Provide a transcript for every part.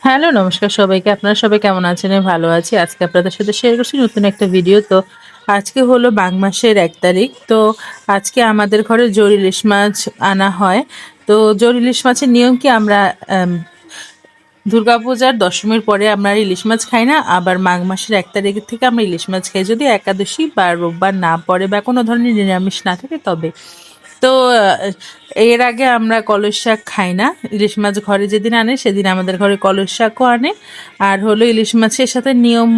Hello, নমস্কার সবাইকে। আপনারা সবাই কেমন আছেন? আমি ভালো আছি। আজকে আপনাদের সাথে শেয়ার করছি নতুন একটা ভিডিও। তো আজকে হলো মাঘ মাসের ১ তারিখ। তো আজকে আমাদের ঘরে জোর ইলিশ মাছ আনা হয়। তো জোর ইলিশ মাছের নিয়ম কি আমরা আম দুর্গাপূজার দশমীর পরে আমরা আর ইলিশ মাছ খাই না। আবার মাঘ মাসের ১ তারিখ থেকে আমরা ইলিশ মাছ খাই। যদি একাদশী বা রোববার না পড়ে বা কোনো ধরনের নিরামিষ না থাকে তবে। তো এর আগে আমরা কলস শাক খাই না। ইলিশ মাছ ঘরে যেদিন আনে সেদিন আমাদের ঘরে কলস শাকও আনে। আর হলো ইলিশ মাছের সাথে নিয়ম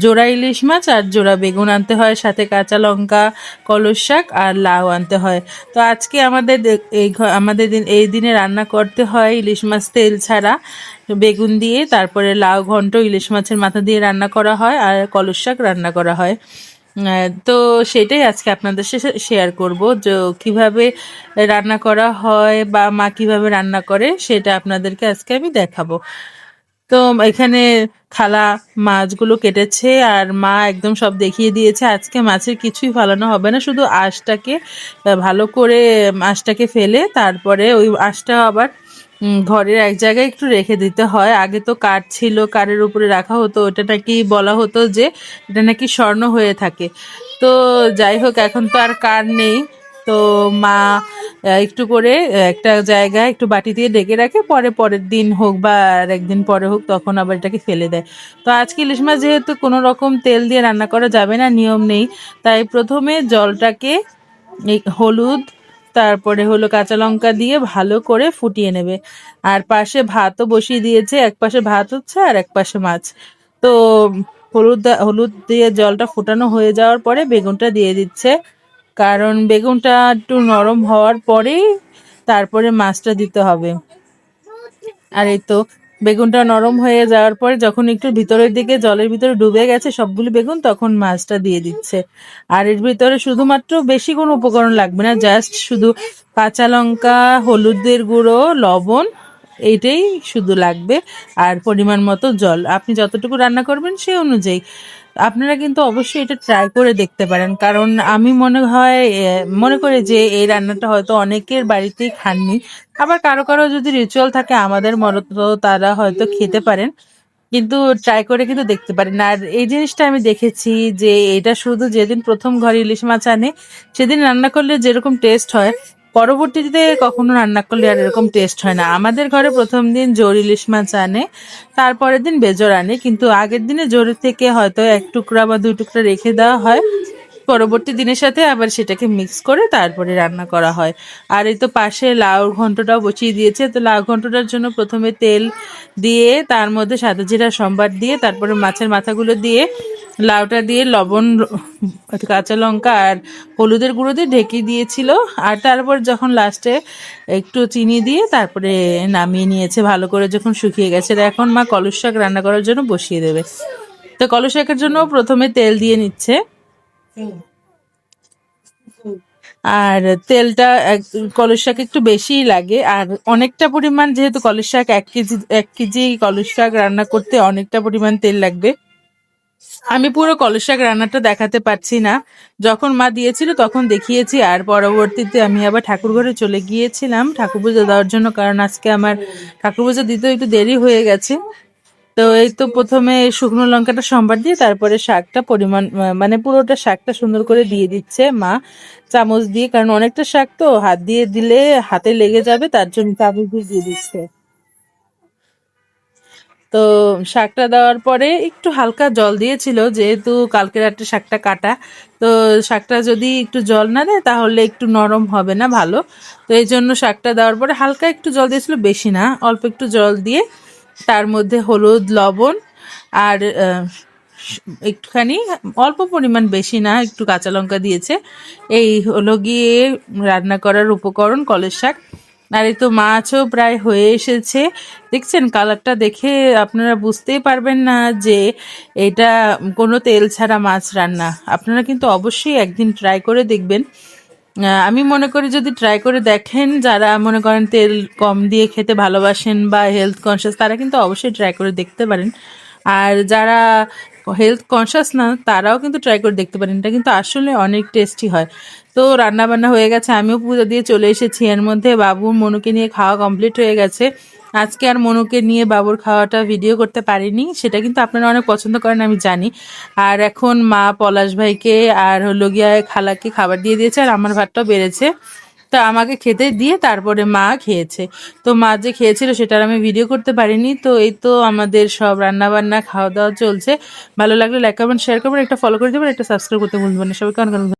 জোড়া ইলিশ মাছ আর জোড়া বেগুন আনতে হয়, সাথে কাঁচা লঙ্কা, কলস শাক আর লাউ আনতে হয়। তো আজকে আমাদের এই দিনে রান্না করতে হয় ইলিশ মাছ তেল ছাড়া বেগুন দিয়ে, তারপরে লাউ ঘন্ট ইলিশ মাছের মাথা দিয়ে রান্না করা হয় আর কলস শাক রান্না করা হয়। তো সেটাই আজকে আপনাদের সাথে শেয়ার করব যে কিভাবে রান্না করা হয় বা মা কিভাবে রান্না করে সেটা আপনাদেরকে আজকে আমি দেখাবো। তো এখানে খালা মাছগুলো কেটেছে আর মা একদম সব দেখিয়ে দিয়েছে। আজকে মাছের কিছুই ফালানো হবে না, শুধু আঁশটাকে ভালো করে আঁশটাকে ফেলে তারপরে ওই আঁশটা আবার ঘরের এক জায়গায় একটু রেখে দিতে হয়। আগে তো কাঠ ছিল, কাঠের উপরে রাখা হতো, ওটা নাকি বলা হতো যে এটা নাকি স্বর্ণ হয়ে থাকে। তো যাই হোক, এখন তো আর কাঠ নেই। তো মা একটু করে একটা জায়গায় একটু বাটি দিয়ে ঢেকে রাখে, পরের দিন হোক বা আর একদিন পরে হোক তখন আবার এটাকে ফেলে দেয়। তো আজকে ইলিশ মাছ যেহেতু কোনো রকম তেল দিয়ে রান্না করা যাবে না, নিয়ম নেই, তাই প্রথমে জলটাকে এই হলুদ তারপরে হলো কাঁচা লঙ্কা দিয়ে ভালো করে ফুটিয়ে নেবে। আর পাশে ভাতও বসিয়ে দিয়েছে, এক পাশে ভাত হচ্ছে আর এক পাশে মাছ। তো হলুদ দিয়ে জলটা ফুটানো হয়ে যাওয়ার পরে বেগুনটা দিয়ে দিচ্ছে, কারণ বেগুনটা একটু নরম হওয়ার পরেই তারপরে মাছটা দিতে হবে। আর এই তো বেগুনটা নরম হয়ে যাওয়ার পরে যখন একটু ভিতরের দিকে জলের ভিতরে ডুবে গেছে সবগুলো বেগুন, তখন মাছটা দিয়ে দিচ্ছে। আর এর ভিতরে শুধুমাত্র বেশি কোনো উপকরণ লাগবে না, জাস্ট শুধু কাঁচা লঙ্কা, হলুদের গুঁড়ো, লবণ, এইটাই শুধু লাগবে। আর পরিমাণ মতো জল, আপনি যতটুকু রান্না করবেন সেই অনুযায়ী। আপনারা কিন্তু অবশ্যই এটা ট্রাই করে দেখতে পারেন, কারণ আমি মনে করি যে এই রান্নাটা হয়তো অনেকের বাড়িতেই খাননি। আবার কারো কারো যদি রিচুয়াল থাকে আমাদের মতো, তারা হয়তো খেতে পারেন, কিন্তু ট্রাই করে কিন্তু দেখতে পারেন। আর এই জিনিসটা আমি দেখেছি যে এটা শুধু যেদিন প্রথম ঘরে ইলিশ মাছ আনে সেদিন রান্না করলে যেরকম টেস্ট হয়, পরবর্তীতে কখনো রান্না করলে আর এরকম টেস্ট হয় না। আমাদের ঘরে প্রথম দিন জোর ইলিশ মাছ আনে, তারপরের দিন বেজোর আনে, কিন্তু আগের দিনে জোরের থেকে হয়তো ১ টুকরা বা ২ টুকরা রেখে দেওয়া হয়, পরবর্তী দিনের সাথে আবার সেটাকে মিক্স করে তারপরে রান্না করা হয়। আর এই তো পাশে লাউর ঘন্টটাও বসিয়ে দিয়েছে। তো লাউ ঘন্টটার জন্য প্রথমে তেল দিয়ে তার মধ্যে সাদা জিরা সম্বার দিয়ে তারপরে মাছের মাথাগুলো দিয়ে লাউটা দিয়ে লবণ, কাঁচা লঙ্কা আর হলুদের গুঁড়ো দিয়ে ঢেকে দিয়েছিল। আর তারপর যখন লাস্টে একটু চিনি দিয়ে তারপরে নামিয়ে নিয়েছে ভালো করে, যখন শুকিয়ে গেছে। আর এখন মা কলস শাক রান্না করার জন্য বসিয়ে দেবে। তো কলস শাকের জন্য প্রথমে তেল দিয়ে নিচ্ছে। আর তেলটা কলস শাক একটু বেশিই লাগে, আর অনেকটা পরিমাণ, যেহেতু কলস শাক ১ কেজি কলস শাক রান্না করতে অনেকটা পরিমাণ তেল লাগবে। আমি পুরো কলস শাক রান্নাটা দেখাতে পারছি না, যখন মা দিয়েছিল তখন দেখিয়েছি। আর পরবর্তীতে আমি আবার ঠাকুর ঘরে চলে গিয়েছিলাম ঠাকুর পুজো দেওয়ার জন্য, কারণ আজকে আমার ঠাকুর পুজো দিতে একটু দেরি হয়ে গেছে। তো এই তো প্রথমে শুকনো লঙ্কাটা সম্বার দিয়ে তারপরে শাকটা পরিমাণ মানে পুরোটা শাকটা সুন্দর করে দিয়ে দিচ্ছে মা চামচ দিয়ে, কারণ অনেকটা শাক তো হাত দিয়ে দিলে হাতে লেগে যাবে, তার জন্য চামচ দিয়ে দিচ্ছে। তো শাকটা দেওয়ার পরে একটু হালকা জল দিয়েছিল, যেহেতু কালকে রাত্রে শাকটা কাটা। তো শাকটা যদি একটু জল না দেয় তাহলে একটু নরম হবে না ভালো। তো এই জন্য শাকটা দেওয়ার পরে হালকা একটু জল দিয়েছিল, বেশি না, অল্প একটু জল দিয়ে তার মধ্যে হলুদ, লবণ আর একটুখানি অল্প পরিমাণ, বেশি না, একটু কাঁচা লঙ্কা দিয়েছে। এই হলো গিয়ে রান্না করার উপকরণ কলস শাক। আর এই তো মাছও প্রায় হয়ে এসেছে। দেখছেন কালারটা দেখে আপনারা বুঝতেই পারবেন না যে এটা কোনো তেল ছাড়া মাছ রান্না। আপনারা কিন্তু অবশ্যই একদিন ট্রাই করে দেখবেন। আমি মনে করি যদি ট্রাই করে দেখেন, যারা মনে করেন তেল কম দিয়ে খেতে ভালোবাসেন বা হেলথ কনসিয়াস, তারা কিন্তু অবশ্যই ট্রাই করে দেখতে পারেন। আর যারা হেলথ কনসিয়াস না তারাও কিন্তু ট্রাই করে দেখতে পারেন, এটা কিন্তু আসলে অনেক টেস্টি হয়। তো রান্না বান্না হয়ে গেছে, আমিও পুজো দিয়ে চলে এসেছি। এর মধ্যে বাবু মনুকে নিয়ে খাওয়া কমপ্লিট হয়ে গেছে। আজকে আর মনুকে নিয়ে বাবুর খাওয়াটা ভিডিও করতে পারিনি, সেটা কিন্তু আপনারা অনেক পছন্দ করেন আমি জানি। আর এখন মা পলাশ ভাইকে আর হলো গিয়া খালাকে খাবার দিয়ে দিয়েছে, আর আমার ভাতটাও বেড়েছে। তো আমাকে খেতে দিয়ে তারপরে মা খেয়েছে। তো মা যে খেয়েছিল সেটা আর আমি ভিডিও করতে পারিনি। তো এই তো আমাদের সব রান্না বান্না খাওয়া দাওয়া চলছে। ভালো লাগলে লাইক করবেন, শেয়ার করবেন, একটা ফলো করে দেবেন, একটা সাবস্ক্রাইব করতে ভুলবেন না। সবাইকে অনেক অনেক